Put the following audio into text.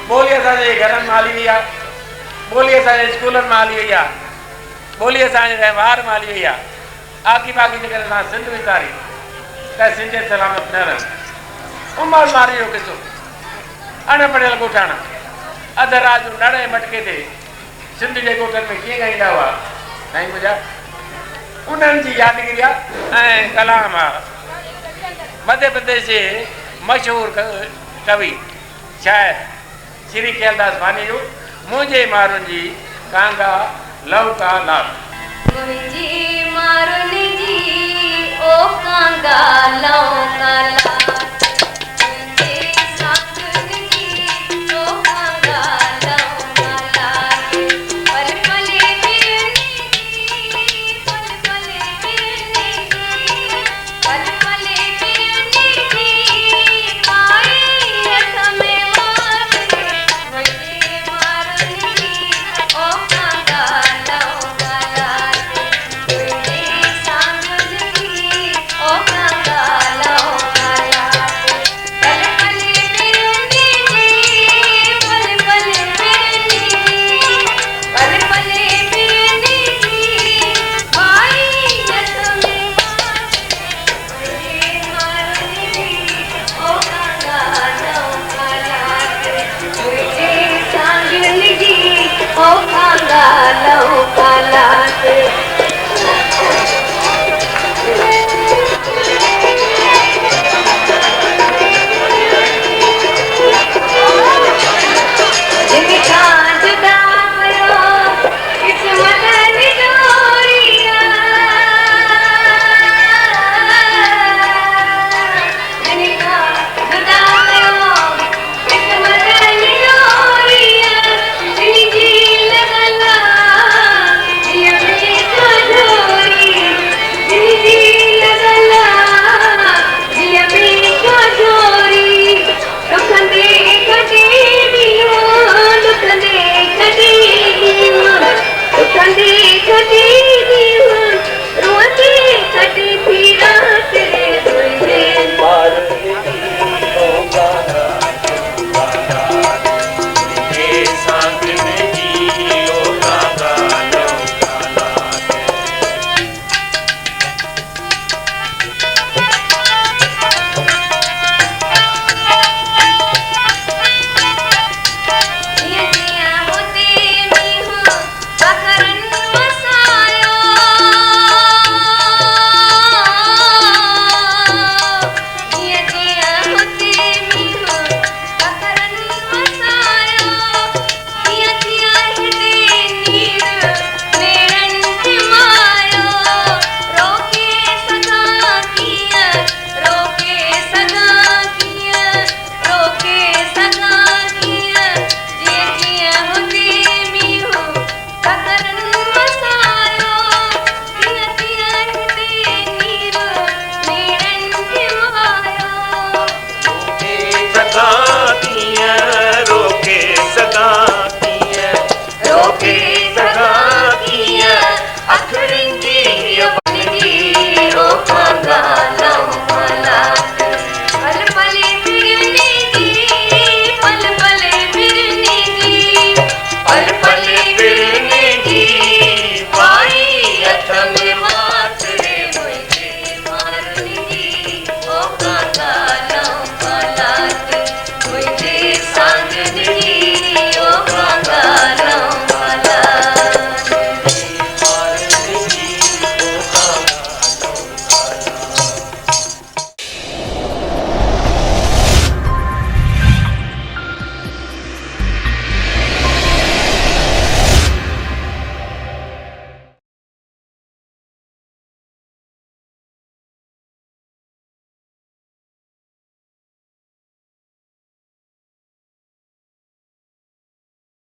बोली असांजे घरनि मां हली वई आहे, बोली असांजे स्कूलनि मां हली वई आहे, बोली असांजे व्यवहार मां हली वई आहे। आकी बाकी जेकर असां सिंध विसारी त सिंधियत सलामत न रहंदी। उमर मारी जो किसो अणपढ़ियल ॻोठाणा अध रात जो नड़े मटके ते सिंध जे ॻोठनि में कीअं ॻाईंदा हुआ साईं मुंहिंजा, उन्हनि जी यादगिरी आहे। ऐं कलाम आहे मध्य प्रदेश जे मशहूरु कवि शाइर श्री कैलदास वानी जो मुंहिंजे मारुनि जी कांगा लौका लाल। मुंहिंजी मारुनि जी ओ कांगा लौका लाल।